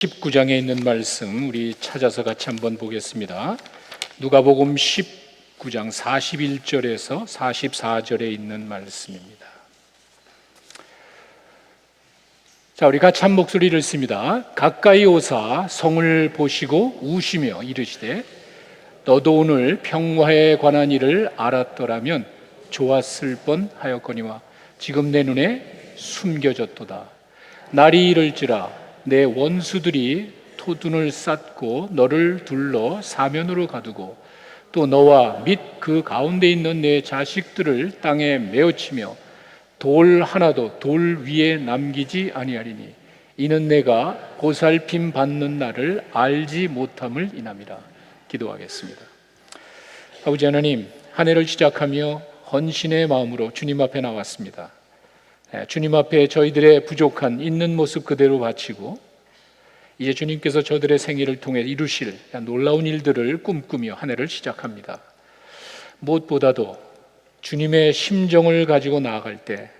19장에 있는 말씀 우리 찾아서 같이 한번 보겠습니다. 누가복음 19장 41절에서 44절에 있는 말씀입니다. 자, 우리 같이 한 목소리를 읽습니다. 가까이 오사 성을 보시고 우시며 이르시되 너도 오늘 평화에 관한 일을 알았더라면 좋았을 뻔하였거니와 지금 내 눈에 숨겨졌도다. 날이 이를지라 내 원수들이 토둔을 쌓고 너를 둘러 사면으로 가두고 또 너와 및 그 가운데 있는 내 자식들을 땅에 메어치며 돌 하나도 돌 위에 남기지 아니하리니 이는 내가 보살핌 받는 날을 알지 못함을 인함이라. 기도하겠습니다. 아버지 하나님, 한 해를 시작하며 헌신의 마음으로 주님 앞에 나왔습니다. 주님 앞에 저희들의 부족한 있는 모습 그대로 바치고 이제 주님께서 저들의 생애를 통해 이루실 놀라운 일들을 꿈꾸며 한 해를 시작합니다. 무엇보다도 주님의 심정을 가지고 나아갈 때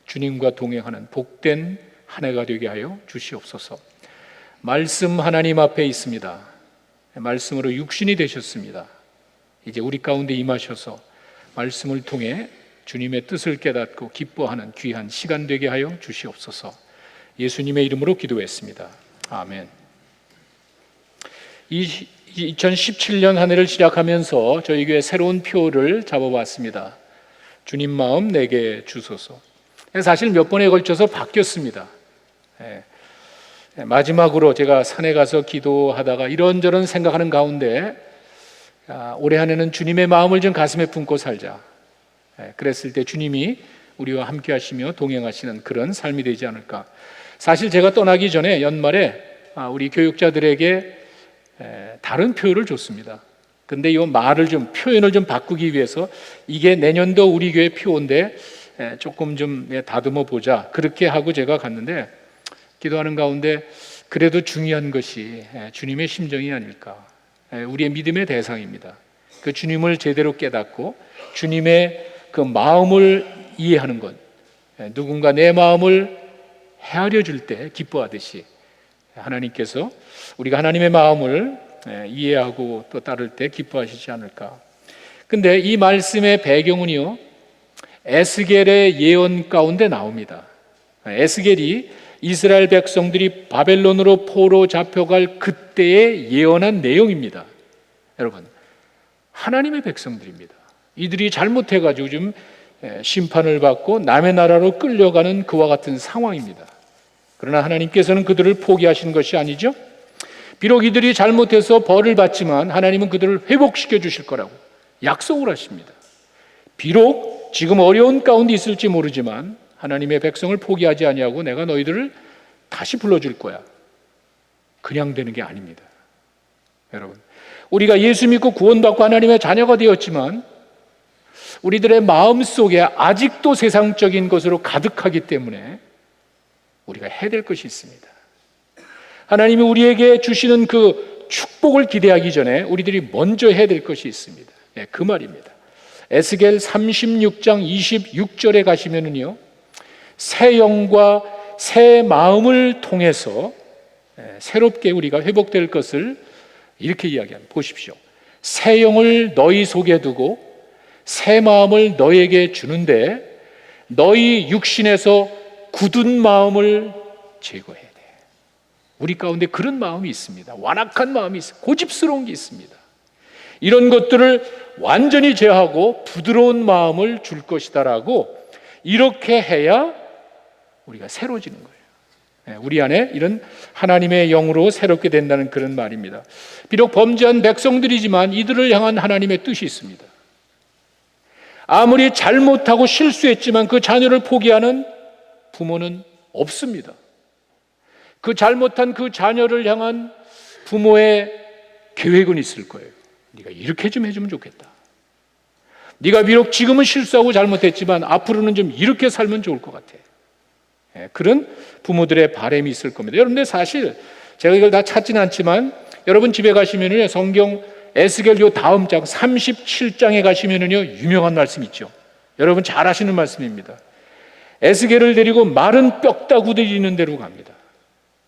주님과 동행하는 복된 한 해가 되게 하여 주시옵소서. 말씀 하나님 앞에 있습니다. 말씀으로 육신이 되셨습니다. 이제 우리 가운데 임하셔서 말씀을 통해 주님의 뜻을 깨닫고 기뻐하는 귀한 시간 되게 하여 주시옵소서. 예수님의 이름으로 기도했습니다. 아멘. 2017년 한 해를 시작하면서 저희 교회 새로운 표를 잡아봤습니다. 주님 마음 내게 주소서. 사실 몇 번에 걸쳐서 바뀌었습니다. 마지막으로 제가 산에 가서 기도하다가 이런저런 생각하는 가운데 올해 한 해는 주님의 마음을 좀 가슴에 품고 살자. 그랬을 때 주님이 우리와 함께 하시며 동행하시는 그런 삶이 되지 않을까. 사실 제가 떠나기 전에 연말에 우리 교육자들에게 다른 표현을 줬습니다. 근데 이 말을 좀 표현을 좀 바꾸기 위해서 이게 내년도 우리 교회 표인데 조금 좀 다듬어 보자. 그렇게 하고 제가 갔는데 기도하는 가운데 그래도 중요한 것이 주님의 심정이 아닐까. 우리의 믿음의 대상입니다. 그 주님을 제대로 깨닫고 주님의 그 마음을 이해하는 것, 누군가 내 마음을 헤아려 줄 때 기뻐하듯이 하나님께서 우리가 하나님의 마음을 이해하고 또 따를 때 기뻐하시지 않을까. 근데 이 말씀의 배경은요, 에스겔의 예언 가운데 나옵니다. 에스겔이 이스라엘 백성들이 바벨론으로 포로 잡혀갈 그때에 예언한 내용입니다. 여러분, 하나님의 백성들입니다. 이들이 잘못해가지고 좀 심판을 받고 남의 나라로 끌려가는 그와 같은 상황입니다. 그러나 하나님께서는 그들을 포기하신 것이 아니죠. 비록 이들이 잘못해서 벌을 받지만 하나님은 그들을 회복시켜 주실 거라고 약속을 하십니다. 비록 지금 어려운 가운데 있을지 모르지만 하나님의 백성을 포기하지 아니하고 내가 너희들을 다시 불러줄 거야. 그냥 되는 게 아닙니다. 여러분, 우리가 예수 믿고 구원받고 하나님의 자녀가 되었지만 우리들의 마음속에 아직도 세상적인 것으로 가득하기 때문에 우리가 해야 될 것이 있습니다. 하나님이 우리에게 주시는 그 축복을 기대하기 전에 우리들이 먼저 해야 될 것이 있습니다. 그 말입니다. 에스겔 36장 26절에 가시면은요, 새 영과 새 마음을 통해서 새롭게 우리가 회복될 것을 이렇게 이야기합니다. 보십시오. 새 영을 너희 속에 두고 새 마음을 너희에게 주는데 너희 육신에서 굳은 마음을 제거해야 돼. 우리 가운데 그런 마음이 있습니다. 완악한 마음이 있습니다. 고집스러운 게 있습니다. 이런 것들을 완전히 제하고 부드러운 마음을 줄 것이다라고 이렇게 해야 우리가 새로워지는 거예요. 우리 안에 이런 하나님의 영으로 새롭게 된다는 그런 말입니다. 비록 범죄한 백성들이지만 이들을 향한 하나님의 뜻이 있습니다. 아무리 잘못하고 실수했지만 그 자녀를 포기하는 부모는 없습니다. 그 잘못한 그 자녀를 향한 부모의 계획은 있을 거예요. 네가 이렇게 좀 해주면 좋겠다. 네가 비록 지금은 실수하고 잘못했지만 앞으로는 좀 이렇게 살면 좋을 것 같아. 그런 부모들의 바람이 있을 겁니다. 여러분들 사실 제가 이걸 다 찾지는 않지만 여러분 집에 가시면은요, 성경 에스겔 요 다음 장 37장에 가시면은요, 유명한 말씀 있죠. 여러분 잘 아시는 말씀입니다. 에스겔을 데리고 마른 뼈다구들이 있는 데로 갑니다.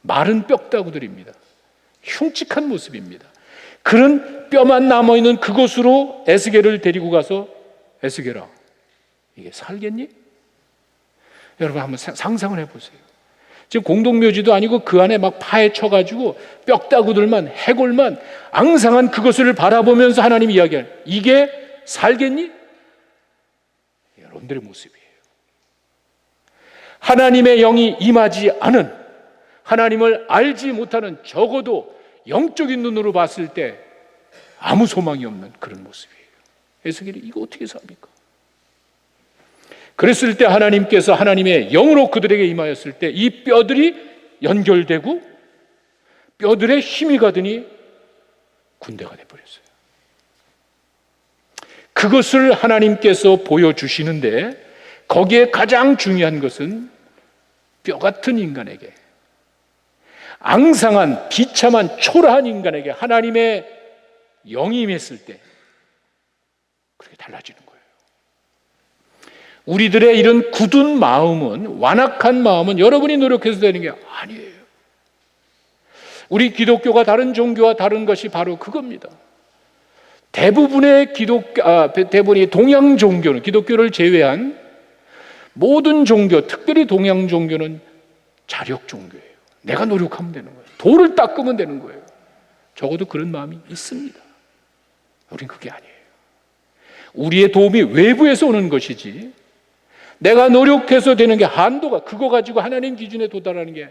마른 뼈다구들입니다. 흉측한 모습입니다. 그런 뼈만 남아있는 그곳으로 에스겔을 데리고 가서 에스겔아, 이게 살겠니? 여러분 한번 상상을 해보세요. 지금 공동묘지도 아니고 그 안에 막 파헤쳐가지고 뼈다구들만 해골만 앙상한 그것을 바라보면서 하나님이 이야기할, 이게 살겠니? 여러분들의 모습이에요. 하나님의 영이 임하지 않은, 하나님을 알지 못하는, 적어도 영적인 눈으로 봤을 때 아무 소망이 없는 그런 모습이에요. 에스겔이 이거 어떻게 삽니까? 그랬을 때 하나님께서 하나님의 영으로 그들에게 임하였을 때 이 뼈들이 연결되고 뼈들의 힘이 가더니 군대가 되어버렸어요. 그것을 하나님께서 보여주시는데 거기에 가장 중요한 것은 뼈 같은 인간에게, 앙상한 비참한 초라한 인간에게 하나님의 영이 임했을 때 그렇게 달라지는 거예요. 우리들의 이런 굳은 마음은, 완악한 마음은 여러분이 노력해서 되는 게 아니에요. 우리 기독교가 다른 종교와 다른 것이 바로 그겁니다. 대부분의 대부분의 동양 종교는, 기독교를 제외한 모든 종교, 특별히 동양 종교는 자력 종교예요. 내가 노력하면 되는 거예요. 돌을 닦으면 되는 거예요. 적어도 그런 마음이 있습니다. 우린 그게 아니에요. 우리의 도움이 외부에서 오는 것이지, 내가 노력해서 되는 게 한도가, 그거 가지고 하나님 기준에 도달하는 게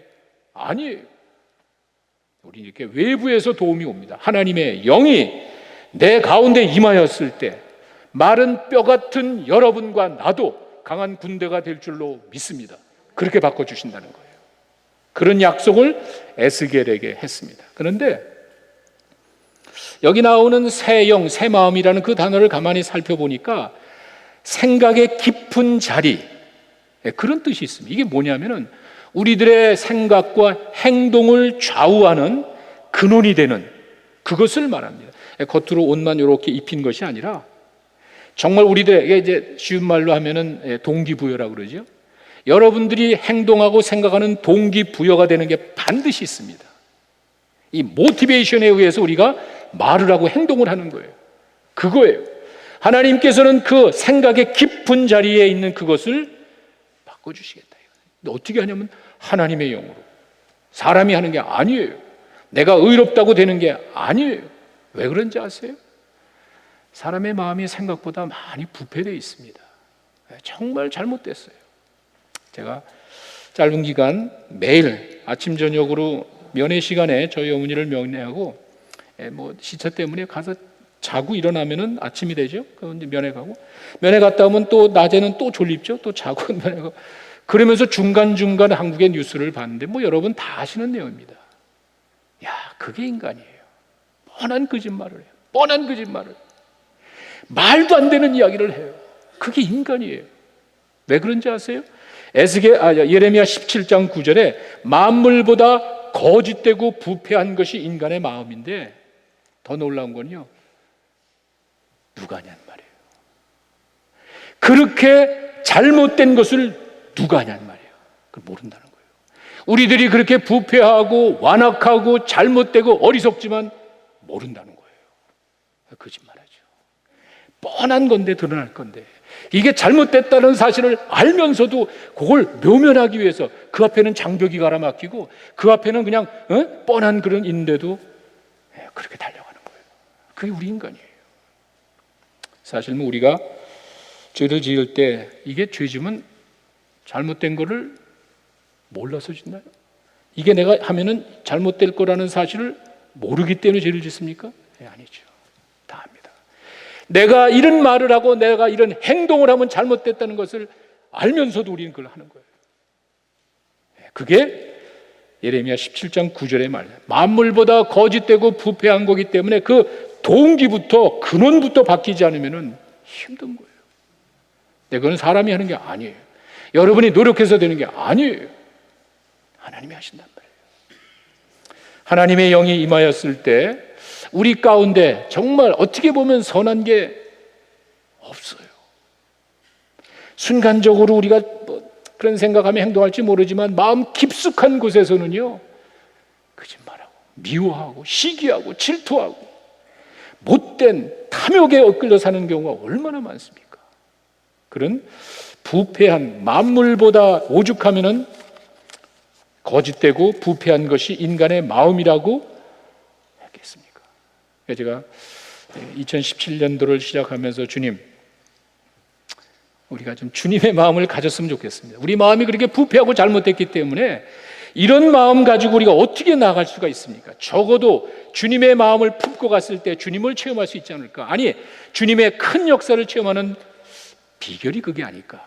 아니에요. 우리 이렇게 외부에서 도움이 옵니다. 하나님의 영이 내 가운데 임하였을 때 마른 뼈 같은 여러분과 나도 강한 군대가 될 줄로 믿습니다. 그렇게 바꿔주신다는 거예요. 그런 약속을 에스겔에게 했습니다. 그런데 여기 나오는 새 영, 새 마음이라는 그 단어를 가만히 살펴보니까 생각의 깊은 자리, 그런 뜻이 있습니다. 이게 뭐냐면은 우리들의 생각과 행동을 좌우하는 근원이 되는 그것을 말합니다. 겉으로 옷만 이렇게 입힌 것이 아니라 정말 우리들에게, 이제 쉬운 말로 하면은 동기부여라고 그러죠. 여러분들이 행동하고 생각하는 동기부여가 되는 게 반드시 있습니다. 이 모티베이션에 의해서 우리가 말을 하고 행동을 하는 거예요. 그거예요. 하나님께서는 그 생각의 깊은 자리에 있는 그것을 바꿔주시겠다. 근데 어떻게 하냐면 하나님의 영으로. 사람이 하는 게 아니에요. 내가 의롭다고 되는 게 아니에요. 왜 그런지 아세요? 사람의 마음이 생각보다 많이 부패되어 있습니다. 정말 잘못됐어요. 제가 짧은 기간 매일 아침 저녁으로 면회 시간에 저희 어머니를 면회하고, 시차 때문에 가서 자고 일어나면은 아침이 되죠. 그럼 이제 면회 가고, 면회 갔다 오면 또 낮에는 또 졸립죠. 또 자고 면회 가고, 그러면서 중간중간 한국의 뉴스를 봤는데 여러분 다 아시는 내용입니다. 야, 그게 인간이에요. 뻔한 거짓말을 해요. 뻔한 거짓말을. 말도 안 되는 이야기를 해요. 그게 인간이에요. 왜 그런지 아세요? 예레미야 17장 9절에 만물보다 거짓되고 부패한 것이 인간의 마음인데, 더 놀라운 건요, 누가 하냐는 말이에요. 그렇게 잘못된 것을 누가 하냐는 말이에요. 그걸 모른다는 거예요. 우리들이 그렇게 부패하고 완악하고 잘못되고 어리석지만 모른다는 거예요. 거짓말하죠. 뻔한 건데, 드러날 건데, 이게 잘못됐다는 사실을 알면서도 그걸 묘면하기 위해서 그 앞에는 장벽이 가라막히고 그 앞에는 그냥 뻔한 그런 인데도 그렇게 달려가는 거예요. 그게 우리 인간이에요. 사실 우리가 죄를 지을 때 이게 죄 지으면 잘못된 거를 몰라서 짓나요? 이게 내가 하면은 잘못될 거라는 사실을 모르기 때문에 죄를 짓습니까? 아니죠. 다 압니다. 내가 이런 말을 하고 내가 이런 행동을 하면 잘못됐다는 것을 알면서도 우리는 그걸 하는 거예요. 그게 예레미야 17장 9절의 말, 만물보다 거짓되고 부패한 거기 때문에 그 동기부터, 근원부터 바뀌지 않으면 힘든 거예요. 그건 사람이 하는 게 아니에요. 여러분이 노력해서 되는 게 아니에요. 하나님이 하신단 말이에요. 하나님의 영이 임하였을 때 우리 가운데 정말 어떻게 보면 선한 게 없어요. 순간적으로 우리가 그런 생각하며 행동할지 모르지만 마음 깊숙한 곳에서는요, 거짓말하고 미워하고 시기하고 질투하고 못된 탐욕에 엇끌려 사는 경우가 얼마나 많습니까? 그런 부패한, 만물보다 오죽하면은 거짓되고 부패한 것이 인간의 마음이라고 했겠습니까? 제가 2017년도를 시작하면서 주님, 우리가 좀 주님의 마음을 가졌으면 좋겠습니다. 우리 마음이 그렇게 부패하고 잘못됐기 때문에 이런 마음 가지고 우리가 어떻게 나아갈 수가 있습니까? 적어도 주님의 마음을 품고 갔을 때 주님을 체험할 수 있지 않을까? 아니, 주님의 큰 역사를 체험하는 비결이 그게 아닐까?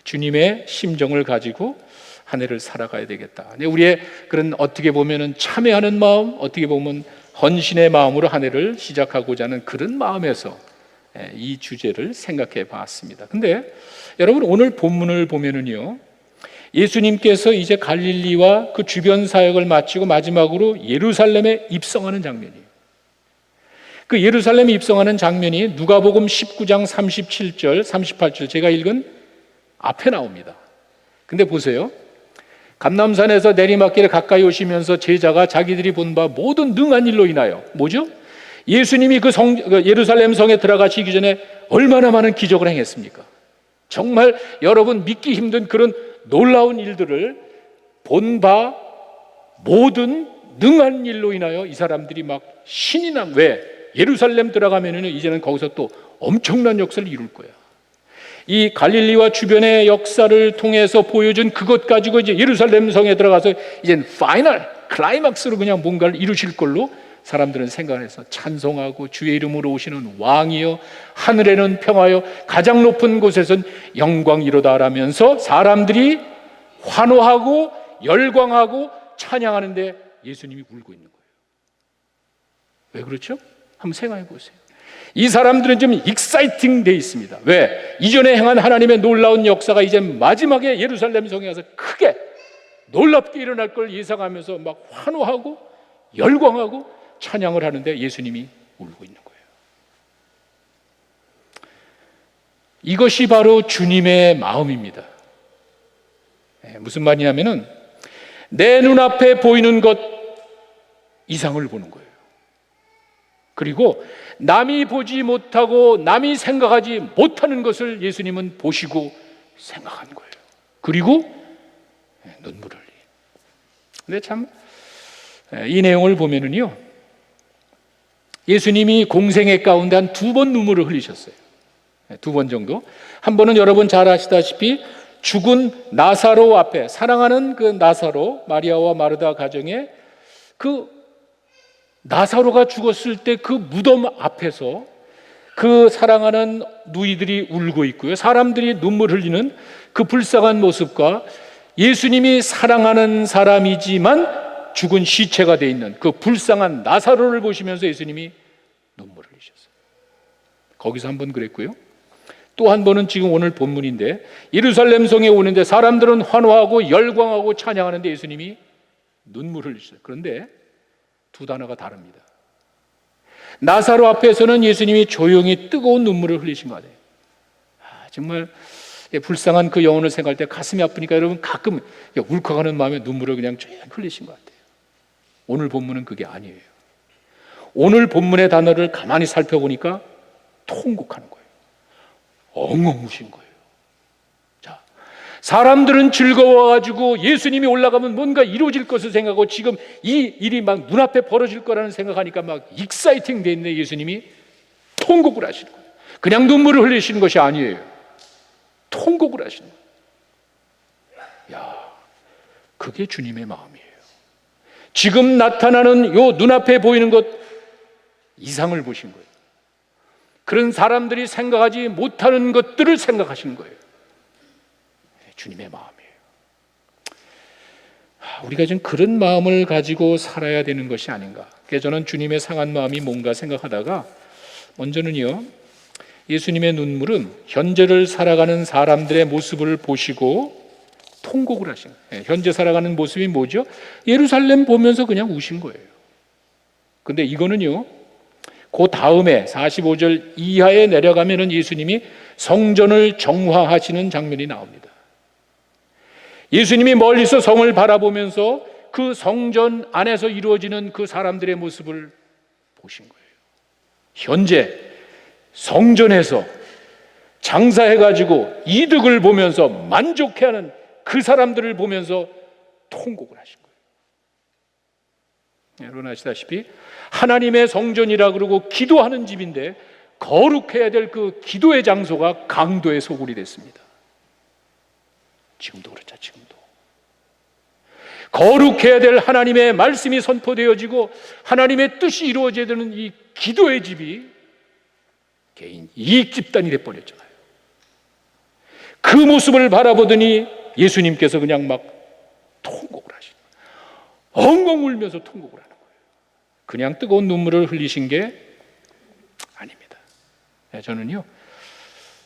주님의 심정을 가지고 한 해를 살아가야 되겠다. 우리의 그런 어떻게 보면은 참회하는 마음, 어떻게 보면 헌신의 마음으로 한 해를 시작하고자 하는 그런 마음에서 이 주제를 생각해 봤습니다. 근데 여러분, 오늘 본문을 보면은요, 예수님께서 이제 갈릴리와 그 주변 사역을 마치고 마지막으로 예루살렘에 입성하는 장면이에요. 그 예루살렘에 입성하는 장면이 누가복음 19장 37절, 38절 제가 읽은 앞에 나옵니다. 근데 보세요. 감람산에서 내리막길에 가까이 오시면서 제자가 자기들이 본 바 모든 능한 일로 인하여, 뭐죠? 예수님이 그 예루살렘 성에 들어가시기 전에 얼마나 많은 기적을 행했습니까? 정말 여러분 믿기 힘든 그런 놀라운 일들을 본 바 모든 능한 일로 인하여 이 사람들이 막 신이 난, 왜? 예루살렘 들어가면은 이제는 거기서 또 엄청난 역사를 이룰 거야. 이 갈릴리와 주변의 역사를 통해서 보여준 그것 가지고 이제 예루살렘 성에 들어가서 이제 파이널 클라이막스로 그냥 뭔가를 이루실 걸로 사람들은 생각해서 찬송하고 주의 이름으로 오시는 왕이여 하늘에는 평화여 가장 높은 곳에선 영광이로다 라면서 사람들이 환호하고 열광하고 찬양하는데 예수님이 울고 있는 거예요. 왜 그렇죠? 한번 생각해 보세요. 이 사람들은 좀 익사이팅 돼 있습니다. 왜? 이전에 행한 하나님의 놀라운 역사가 이제 마지막에 예루살렘 성에 가서 크게 놀랍게 일어날 걸 예상하면서 막 환호하고 열광하고 찬양을 하는데 예수님이 울고 있는 거예요. 이것이 바로 주님의 마음입니다. 무슨 말이냐면은 내 눈앞에 보이는 것 이상을 보는 거예요. 그리고 남이 보지 못하고 남이 생각하지 못하는 것을 예수님은 보시고 생각한 거예요. 그리고 눈물을 흘리. 근데 참 이 내용을 보면은요, 예수님이 공생애 가운데 한 2번 눈물을 흘리셨어요. 2번 정도. 한 번은 여러분 잘 아시다시피 죽은 나사로 앞에, 사랑하는 그 나사로, 마리아와 마르다 가정에 그 나사로가 죽었을 때 그 무덤 앞에서 그 사랑하는 누이들이 울고 있고요, 사람들이 눈물 흘리는 그 불쌍한 모습과 예수님이 사랑하는 사람이지만 죽은 시체가 되어 있는 그 불쌍한 나사로를 보시면서 예수님이 눈물을 흘리셨어요. 거기서 한 번 그랬고요, 또 한 번은 지금 오늘 본문인데 예루살렘 성에 오는데 사람들은 환호하고 열광하고 찬양하는데 예수님이 눈물을 흘리셨어요. 그런데 2 단어가 다릅니다. 나사로 앞에서는 예수님이 조용히 뜨거운 눈물을 흘리신 거 같아요. 정말 불쌍한 그 영혼을 생각할 때 가슴이 아프니까 여러분 가끔 울컥하는 마음에 눈물을 그냥 조용히 흘리신 것 같아요. 오늘 본문은 그게 아니에요. 오늘 본문의 단어를 가만히 살펴보니까 통곡하는 거예요. 엉엉 우신 거예요. 자, 사람들은 즐거워가지고 예수님이 올라가면 뭔가 이루어질 것을 생각하고 지금 이 일이 막 눈앞에 벌어질 거라는 생각하니까 막 익사이팅 돼 있는데 예수님이 통곡을 하시는 거예요. 그냥 눈물을 흘리시는 것이 아니에요. 통곡을 하시는 거예요. 야, 그게 주님의 마음이에요. 지금 나타나는 요 눈앞에 보이는 것 이상을 보신 거예요. 그런 사람들이 생각하지 못하는 것들을 생각하시는 거예요. 주님의 마음이에요. 우리가 좀 그런 마음을 가지고 살아야 되는 것이 아닌가. 그래서 저는 주님의 상한 마음이 뭔가 생각하다가 먼저는요, 예수님의 눈물은 현재를 살아가는 사람들의 모습을 보시고 통곡을 하신 거예요. 현재 살아가는 모습이 뭐죠? 예루살렘 보면서 그냥 우신 거예요. 근데 이거는요, 그 다음에 45절 이하에 내려가면은 예수님이 성전을 정화하시는 장면이 나옵니다. 예수님이 멀리서 성을 바라보면서 그 성전 안에서 이루어지는 그 사람들의 모습을 보신 거예요. 현재 성전에서 장사해가지고 이득을 보면서 만족해하는 그 사람들을 보면서 통곡을 하신 거예요. 여러분 아시다시피 하나님의 성전이라 그러고 기도하는 집인데 거룩해야 될 그 기도의 장소가 강도의 소굴이 됐습니다. 지금도 그렇죠. 지금도 거룩해야 될 하나님의 말씀이 선포되어지고 하나님의 뜻이 이루어져야 되는 이 기도의 집이 개인 이익 집단이 돼버렸잖아요. 그 모습을 바라보더니 예수님께서 그냥 막 통곡을 하시는 거예요. 엉엉 울면서 통곡을 하는 거예요. 그냥 뜨거운 눈물을 흘리신 게 아닙니다. 저는요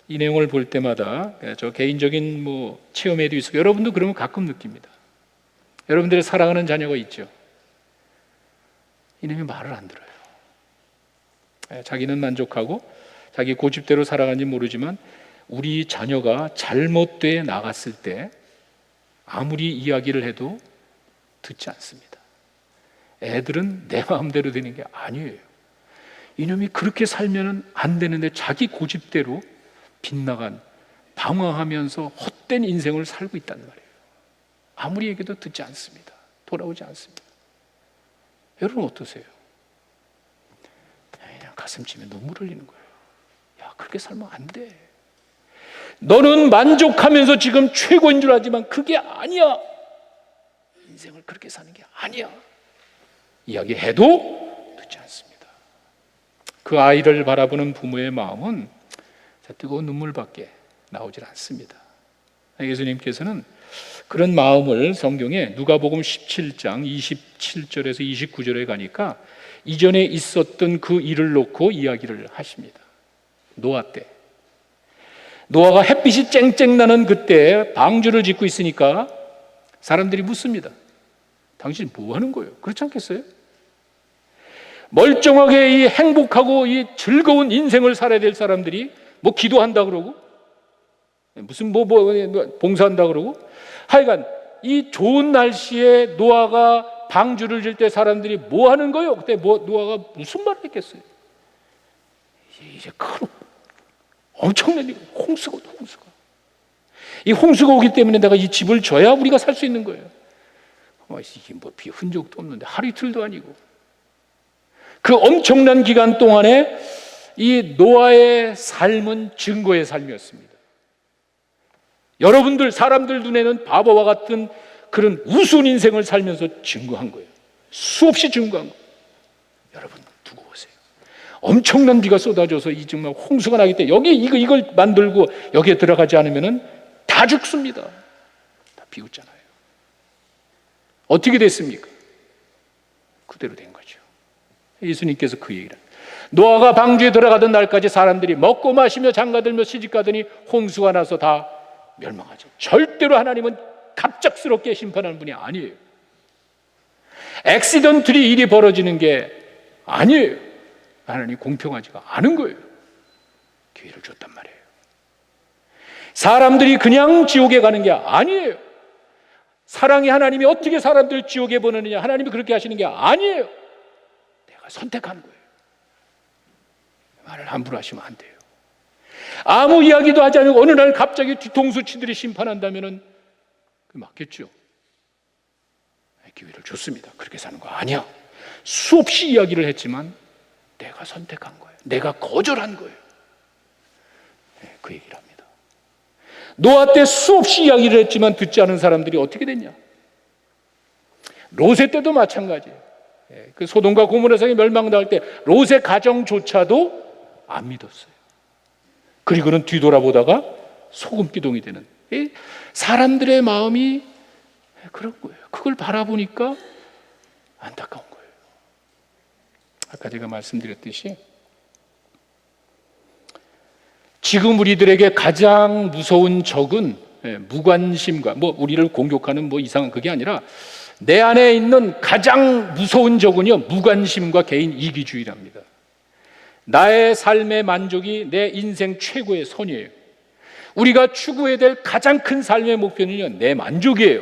이 내용을 볼 때마다 저 개인적인 체험에도 있고 여러분도 그러면 가끔 느낍니다. 여러분들의 사랑하는 자녀가 있죠. 이놈이 말을 안 들어요. 자기는 만족하고 자기 고집대로 살아가는지 모르지만 우리 자녀가 잘못돼 나갔을 때 아무리 이야기를 해도 듣지 않습니다. 애들은 내 마음대로 되는 게 아니에요. 이놈이 그렇게 살면 안 되는데 자기 고집대로 빗나간 방황하면서 헛된 인생을 살고 있단 말이에요. 아무리 얘기도 듣지 않습니다. 돌아오지 않습니다. 여러분 어떠세요? 그냥 가슴치면 눈물 흘리는 거예요. 야, 그렇게 살면 안 돼. 너는 만족하면서 지금 최고인 줄 알지만 그게 아니야. 인생을 그렇게 사는 게 아니야. 이야기해도 듣지 않습니다. 그 아이를 바라보는 부모의 마음은 뜨거운 눈물밖에 나오질 않습니다. 예수님께서는 그런 마음을 성경에 누가복음 17장 27절에서 29절에 가니까 이전에 있었던 그 일을 놓고 이야기를 하십니다. 노아 때 노아가 햇빛이 쨍쨍 나는 그때 방주를 짓고 있으니까 사람들이 묻습니다. 당신 뭐 하는 거예요? 그렇지 않겠어요? 멀쩡하게 이 행복하고 이 즐거운 인생을 살아야 될 사람들이 기도한다 그러고 무슨 봉사한다 그러고 하여간 이 좋은 날씨에 노아가 방주를 질 때 사람들이 뭐 하는 거예요? 그때 노아가 무슨 말을 했겠어요? 이제 큰 엄청난 홍수가 이 홍수가 오기 때문에 내가 이 집을 줘야 우리가 살 수 있는 거예요. 이게 비 흔적도 없는데 하루 이틀도 아니고 그 엄청난 기간 동안에 이 노아의 삶은 증거의 삶이었습니다. 여러분들 사람들 눈에는 바보와 같은 그런 우스운 인생을 살면서 증거한 거예요. 수없이 증거한 거예요. 여러분 두고 보세요. 엄청난 비가 쏟아져서 이 정말 홍수가 나기 때문에 여기 이걸 만들고 여기에 들어가지 않으면은 다 죽습니다. 다 비웃잖아요. 어떻게 됐습니까? 그대로 된 거죠. 예수님께서 그 얘기를 노아가 방주에 들어가던 날까지 사람들이 먹고 마시며 장가들며 시집가더니 홍수가 나서 다 멸망하죠. 절대로 하나님은 갑작스럽게 심판하는 분이 아니에요. 액시던틀이 일이 벌어지는 게 아니에요. 하나님이 공평하지가 않은 거예요. 기회를 줬단 말이에요. 사람들이 그냥 지옥에 가는 게 아니에요. 사랑의 하나님이 어떻게 사람들을 지옥에 보내느냐, 하나님이 그렇게 하시는 게 아니에요. 내가 선택한 거예요. 말을 함부로 하시면 안 돼요. 아무 이야기도 하지 않고 어느 날 갑자기 뒤통수 치들이 심판한다면은 그 맞겠죠. 기회를 줬습니다. 그렇게 사는 거 아니야. 수없이 이야기를 했지만 내가 선택한 거예요. 내가 거절한 거예요. 그 얘기를 합니다. 노아 때 수없이 이야기를 했지만 듣지 않은 사람들이 어떻게 됐냐? 롯의 때도 마찬가지예요. 그 소돔과 고모라 성이 멸망당할 때 롯의 가정조차도 안 믿었어요. 그리고는 뒤돌아보다가 소금기둥이 되는 사람들의 마음이 그런 거예요. 그걸 바라보니까 안타까운 거예요. 아까 제가 말씀드렸듯이 지금 우리들에게 가장 무서운 적은 무관심과 우리를 공격하는 이상한 그게 아니라 내 안에 있는 가장 무서운 적은요, 무관심과 개인 이기주의랍니다. 나의 삶의 만족이 내 인생 최고의 선이에요. 우리가 추구해야 될 가장 큰 삶의 목표는요, 내 만족이에요.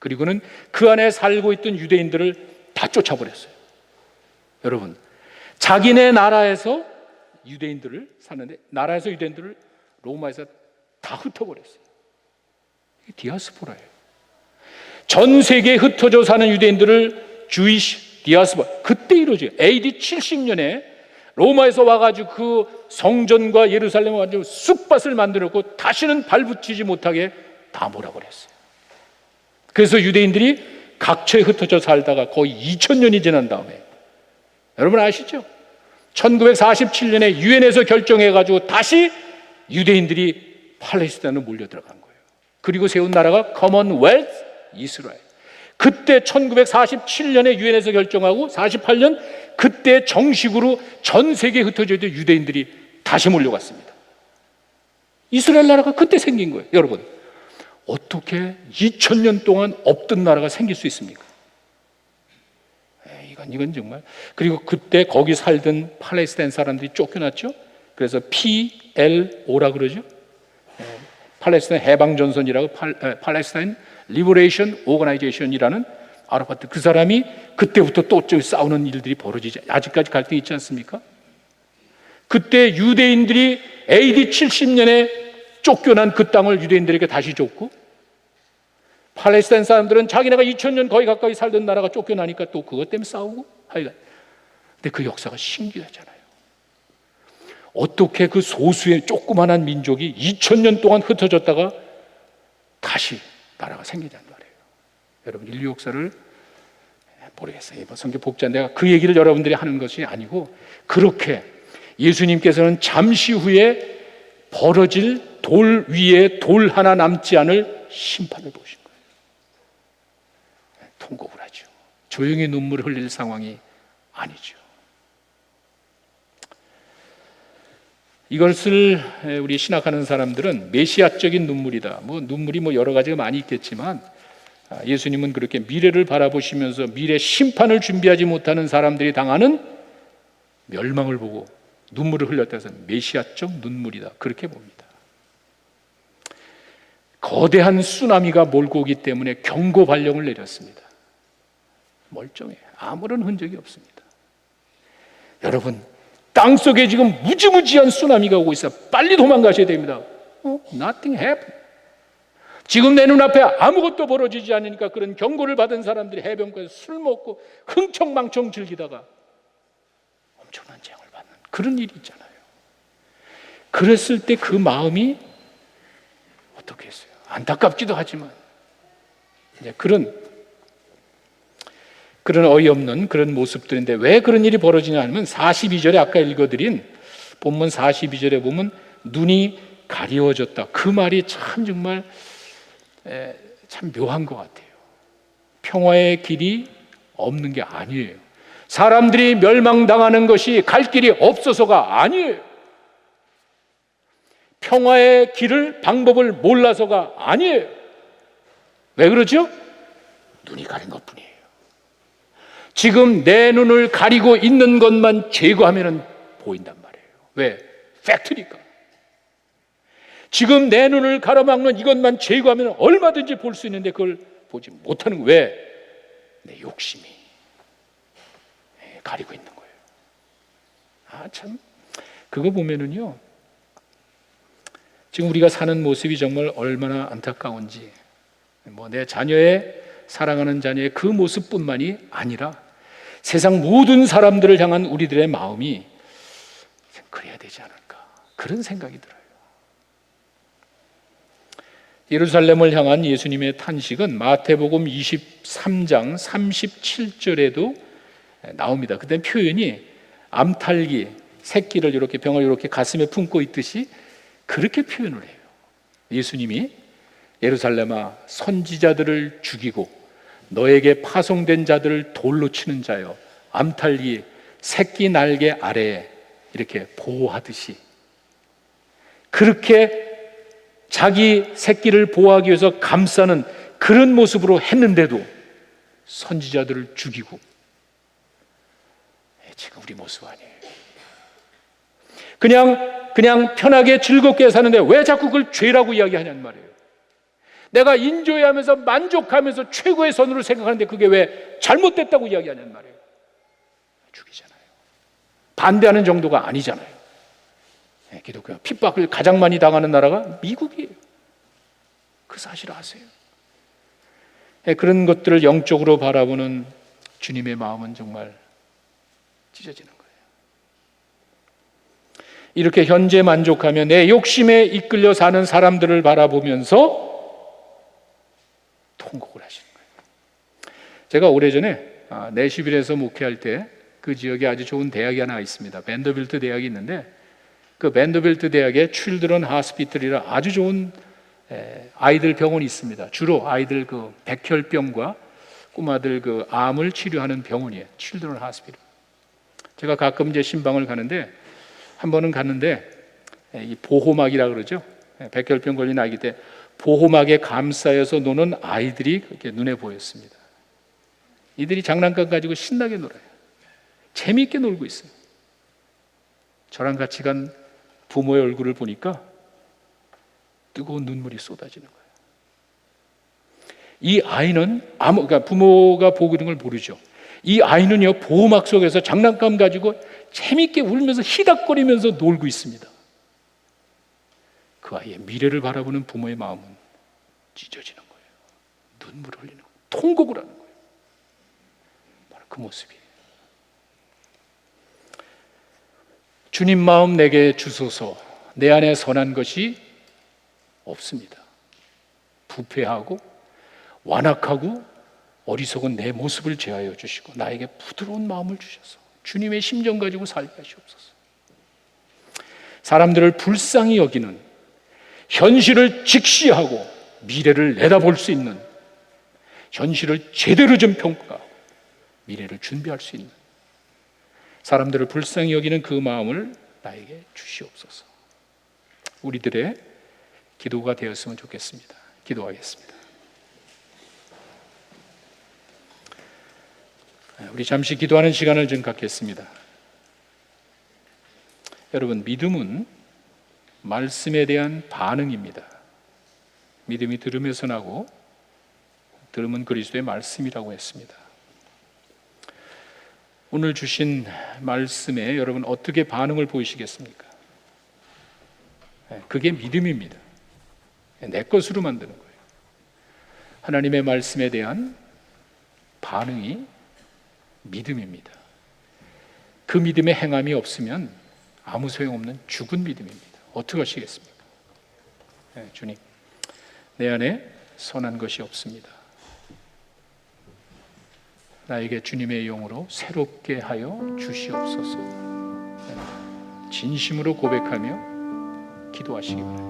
그리고는 그 안에 살고 있던 유대인들을 다 쫓아버렸어요. 여러분, 자기네 나라에서 유대인들을 사는데 나라에서 유대인들을 로마에서 다 흩어버렸어요. 이게 디아스포라예요. 전 세계에 흩어져 사는 유대인들을 주이시 디아스포라, 그때 이루어져요. AD 70년에 로마에서 와가지고 그 성전과 예루살렘을 완전 쑥밭을 만들었고 다시는 발붙이지 못하게 다 몰아버렸어요. 그래서 유대인들이 각처에 흩어져 살다가 거의 2000년이 지난 다음에, 여러분 아시죠? 1947년에 유엔에서 결정해가지고 다시 유대인들이 팔레스타인으로 몰려 들어간 거예요. 그리고 세운 나라가 커먼웰스 이스라엘. 그때 1947년에 유엔에서 결정하고 48년 그때 정식으로 전 세계에 흩어져 있던 유대인들이 다시 몰려갔습니다. 이스라엘 나라가 그때 생긴 거예요. 여러분, 어떻게 2000년 동안 없던 나라가 생길 수 있습니까? 이건 정말. 그리고 그때 거기 살던 팔레스타인 사람들이 쫓겨났죠. 그래서 PLO라 그러죠. 팔레스타인 해방전선이라고, 팔레스타인 리버레이션 오거나이제이션이라는 아라파트, 그 사람이 그때부터 또 싸우는 일들이 벌어지지, 아직까지 갈등이 있지 않습니까? 그때 유대인들이 AD 70년에 쫓겨난 그 땅을 유대인들에게 다시 줬고, 팔레스타인 사람들은 자기네가 2000년 거의 가까이 살던 나라가 쫓겨나니까 또 그것 때문에 싸우고 하여간. 근데 그 역사가 신기하잖아요. 어떻게 그 소수의 조그만한 민족이 2000년 동안 흩어졌다가 다시 나라가 생기단 말이에요. 여러분, 인류 역사를 모르겠어요. 성경 복잡한데 내가 그 얘기를 여러분들이 하는 것이 아니고, 그렇게 예수님께서는 잠시 후에 벌어질 돌 위에 돌 하나 남지 않을 심판을 보신 거예요. 통곡을 하죠. 조용히 눈물을 흘릴 상황이 아니죠. 이것을 우리 신학하는 사람들은 메시아적인 눈물이다. 눈물이 여러 가지가 많이 있겠지만, 예수님은 그렇게 미래를 바라보시면서 미래 심판을 준비하지 못하는 사람들이 당하는 멸망을 보고 눈물을 흘렸다 해서 메시아적 눈물이다, 그렇게 봅니다. 거대한 쓰나미가 몰고 오기 때문에 경고 발령을 내렸습니다. 멀쩡해. 아무런 흔적이 없습니다. 여러분, 땅속에 지금 무지무지한 쓰나미가 오고 있어요. 빨리 도망가셔야 됩니다. Nothing happened. 지금 내 눈앞에 아무것도 벌어지지 않으니까 그런 경고를 받은 사람들이 해변가에서 술 먹고 흥청망청 즐기다가 엄청난 재앙을 받는 그런 일이 있잖아요. 그랬을 때 그 마음이 어떻게 했어요? 안타깝기도 하지만 이제 그런 어이없는 그런 모습들인데, 왜 그런 일이 벌어지냐 하면 42절에 아까 읽어드린 본문 42절에 보면 눈이 가리워졌다. 그 말이 참 정말 참 묘한 것 같아요. 평화의 길이 없는 게 아니에요. 사람들이 멸망당하는 것이 갈 길이 없어서가 아니에요. 평화의 길을, 방법을 몰라서가 아니에요. 왜 그러죠? 눈이 가린 것뿐이에요. 지금 내 눈을 가리고 있는 것만 제거하면 보인단 말이에요. 왜? 팩트니까. 지금 내 눈을 가로막는 이것만 제거하면 얼마든지 볼 수 있는데 그걸 보지 못하는 거예요. 왜? 내 욕심이 가리고 있는 거예요. 참, 그거 보면은요, 지금 우리가 사는 모습이 정말 얼마나 안타까운지, 내 자녀의, 사랑하는 자녀의 그 모습뿐만이 아니라 세상 모든 사람들을 향한 우리들의 마음이 그래야 되지 않을까, 그런 생각이 들어요. 예루살렘을 향한 예수님의 탄식은 마태복음 23장 37절에도 나옵니다. 그때 표현이 암탉이 새끼를 이렇게, 병을 이렇게 가슴에 품고 있듯이 그렇게 표현을 해요. 예수님이 예루살렘아, 선지자들을 죽이고 너에게 파송된 자들을 돌로 치는 자여, 암탉이 새끼 날개 아래에 이렇게 보호하듯이 그렇게 자기 새끼를 보호하기 위해서 감싸는 그런 모습으로 했는데도 선지자들을 죽이고, 지금 우리 모습 아니에요. 그냥 편하게 즐겁게 사는데 왜 자꾸 그걸 죄라고 이야기하냐는 말이에요. 내가 인조해하면서 만족하면서 최고의 선으로 생각하는데 그게 왜 잘못됐다고 이야기하냐는 말이에요. 죽이잖아요. 반대하는 정도가 아니잖아요. 기독교가 핍박을 가장 많이 당하는 나라가 미국이에요. 그 사실 아세요? 그런 것들을 영적으로 바라보는 주님의 마음은 정말 찢어지는 거예요. 이렇게 현재 만족하며 내 욕심에 이끌려 사는 사람들을 바라보면서 통곡을 하시는 거예요. 제가 오래전에 내시빌에서 목회할 때 그 지역에 아주 좋은 대학이 하나 있습니다. 밴더빌트 대학이 있는데 그 밴더빌트 대학에 칠드런 하스피털이라 아주 좋은 아이들 병원이 있습니다. 주로 아이들 그 백혈병과 꼬마들 그 암을 치료하는 병원이에요. 칠드런 하스피털. 제가 가끔 이제 신방을 가는데 한 번은 갔는데 이 보호막이라 그러죠. 백혈병 걸린 아기 때 보호막에 감싸여서 노는 아이들이 그렇게 눈에 보였습니다. 이들이 장난감 가지고 신나게 놀아요. 재미있게 놀고 있어요. 저랑 같이 간 부모의 얼굴을 보니까 뜨거운 눈물이 쏟아지는 거예요. 이 아이는 그러니까 부모가 보고 있는 걸 모르죠. 이 아이는요, 보호막 속에서 장난감 가지고 재미있게 울면서 히닥거리면서 놀고 있습니다. 그 아이의 미래를 바라보는 부모의 마음은 찢어지는 거예요. 눈물을 흘리는 거예요. 통곡을 하는 거예요. 바로 그 모습이에요. 주님 마음 내게 주소서. 내 안에 선한 것이 없습니다. 부패하고 완악하고 어리석은 내 모습을 제하여 주시고 나에게 부드러운 마음을 주셔서 주님의 심정 가지고 살게 하시옵소서. 사람들을 불쌍히 여기는, 현실을 직시하고 미래를 내다볼 수 있는, 현실을 제대로 좀 평가하고 미래를 준비할 수 있는, 사람들을 불쌍히 여기는 그 마음을 나에게 주시옵소서. 우리들의 기도가 되었으면 좋겠습니다. 기도하겠습니다. 우리 잠시 기도하는 시간을 좀 갖겠습니다. 여러분, 믿음은 말씀에 대한 반응입니다. 믿음이 들음에서 나고 들음은 그리스도의 말씀이라고 했습니다. 오늘 주신 말씀에 여러분 어떻게 반응을 보이시겠습니까? 그게 믿음입니다. 내 것으로 만드는 거예요. 하나님의 말씀에 대한 반응이 믿음입니다. 그 믿음의 행함이 없으면 아무 소용없는 죽은 믿음입니다. 어떻게 하시겠습니까? 주님, 내 안에 선한 것이 없습니다. 나에게 주님의 영으로 새롭게 하여 주시옵소서. 진심으로 고백하며 기도하시기 바랍니다.